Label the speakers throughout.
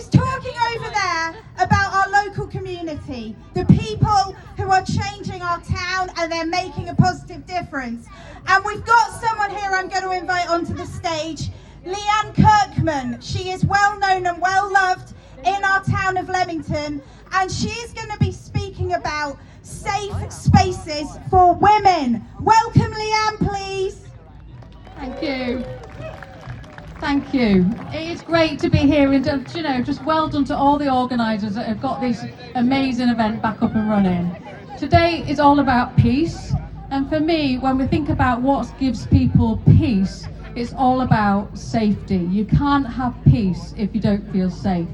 Speaker 1: was talking over there about our local community, the people who are changing our town and they're making a positive difference. And we've got someone here I'm going to invite onto the stage, Leanne Kirckman. She is well known and well loved in our town of Leamington, and she's going to be speaking about safe spaces for women. Welcome, Leanne, please.
Speaker 2: Thank you. Thank you. It is great to be here, and just well done to all the organisers that have got this amazing event back up and running. Today is all about peace, and for me, when we think about what gives people peace, it's all about safety. You can't have peace if you don't feel safe.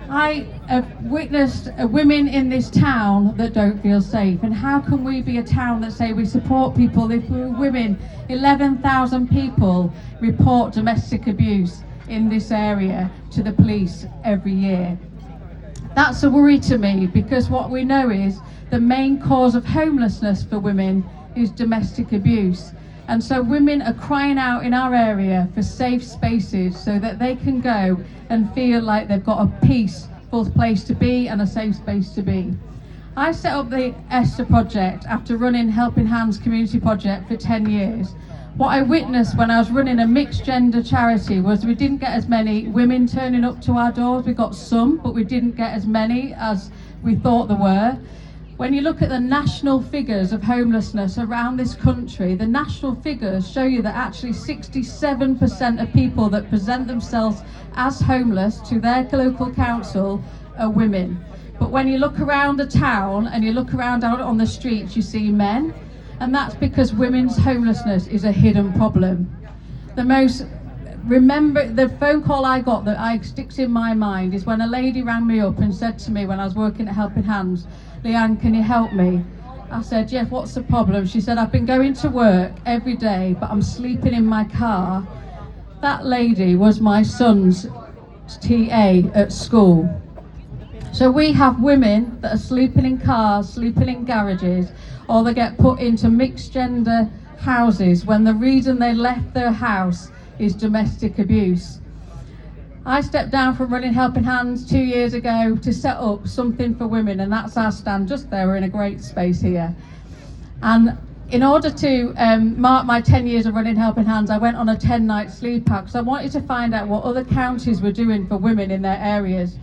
Speaker 2: I have witnessed women in this town that don't feel safe, and how can we be a town that say we support people if we're women? 11,000 people report domestic abuse in this area to the police every year. That's a worry to me, because what we know is the main cause of homelessness for women is domestic abuse. And so women are crying out in our area for safe spaces so that they can go and feel like they've got a peaceful place to be and a safe space to be. I set up the Esther project after running Helping Hands community project for 10 years. What I witnessed when I was running a mixed gender charity was we didn't get as many women turning up to our doors. We got some, but we didn't get as many as we thought there were. When you look at the national figures of homelessness around this country, the national figures show you that actually 67% of people that present themselves as homeless to their local council are women. But when you look around the town and you look around out on the streets, you see men, and that's because women's homelessness is a hidden problem. The phone call I got that sticks in my mind is when a lady rang me up and said to me when I was working at Helping Hands, "Leanne, can you help me?" I said, "Yeah, what's the problem?" She said, "I've been going to work every day, but I'm sleeping in my car." That lady was my son's TA at school. So we have women that are sleeping in cars, sleeping in garages, or they get put into mixed gender houses when the reason they left their house is domestic abuse. I stepped down from running Helping Hands 2 years ago to set up something for women, and that's our stand just there. We're in a great space here. And in order to mark my 10 years of running Helping Hands, I went on a 10-night sleep out because I wanted to find out what other counties were doing for women in their areas.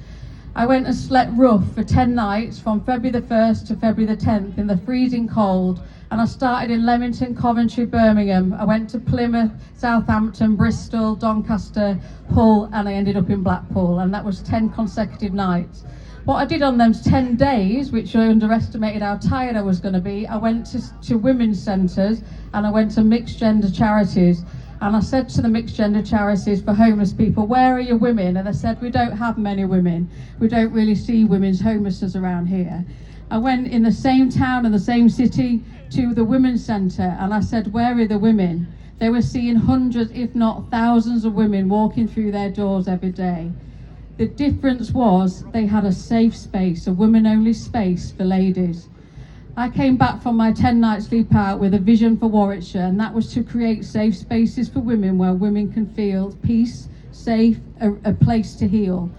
Speaker 2: I went and slept rough for 10 nights from February the 1st to February the 10th in the freezing cold, and I started in Leamington, Coventry, Birmingham. I went to Plymouth, Southampton, Bristol, Doncaster, Hull, and I ended up in Blackpool, and that was 10 consecutive nights. What I did on those 10 days, which I underestimated how tired I was going to be, I went to women's centres and I went to mixed gender charities. And I said to the mixed gender charities for homeless people, "Where are your women?" And they said, "We don't have many women. We don't really see women's homelessness around here." I went in the same town and the same city to the women's centre and I said, "Where are the women?" They were seeing hundreds, if not thousands of women walking through their doors every day. The difference was they had a safe space, a women-only space for ladies. I came back from my 10-night sleep out with a vision for Warwickshire, and that was to create safe spaces for women where women can feel peace, safe, a place to heal.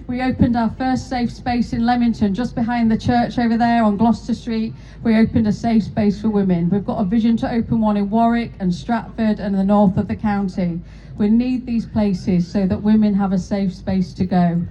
Speaker 2: We opened our first safe space in Leamington, just behind the church over there on Gloucester Street. We opened a safe space for women. We've got a vision to open one in Warwick and Stratford and the north of the county. We need these places so that women have a safe space to go.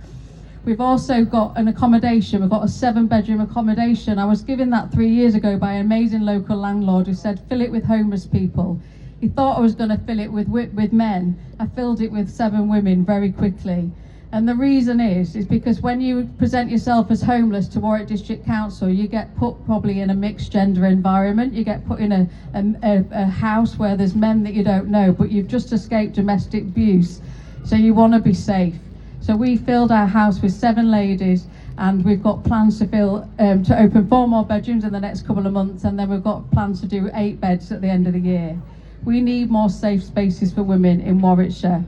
Speaker 2: We've also got an accommodation. We've got a 7-bedroom accommodation. I was given that 3 years ago by an amazing local landlord who said, "Fill it with homeless people." He thought I was going to fill it with men. I filled it with 7 women very quickly. And the reason is because when you present yourself as homeless to Warwick District Council, you get put probably in a mixed gender environment. You get put in a house where there's men that you don't know, but you've just escaped domestic abuse. So you want to be safe. So we filled our house with 7 ladies, and we've got plans to open 4 more bedrooms in the next couple of months, and then we've got plans to do 8 beds at the end of the year. We need more safe spaces for women in Warwickshire.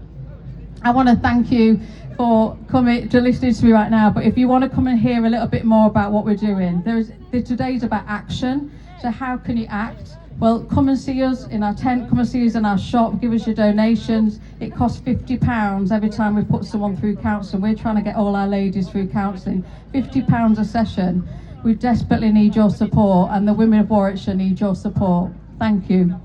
Speaker 2: I want to thank you for coming to listening to me right now, but if you want to come and hear a little bit more about what we're doing, today's about action. So how can you act? Well, come and see us in our tent, come and see us in our shop, give us your donations. It costs £50 every time we put someone through counselling. We're trying to get all our ladies through counselling. £50 a session. We desperately need your support, and the women of Warwickshire need your support. Thank you.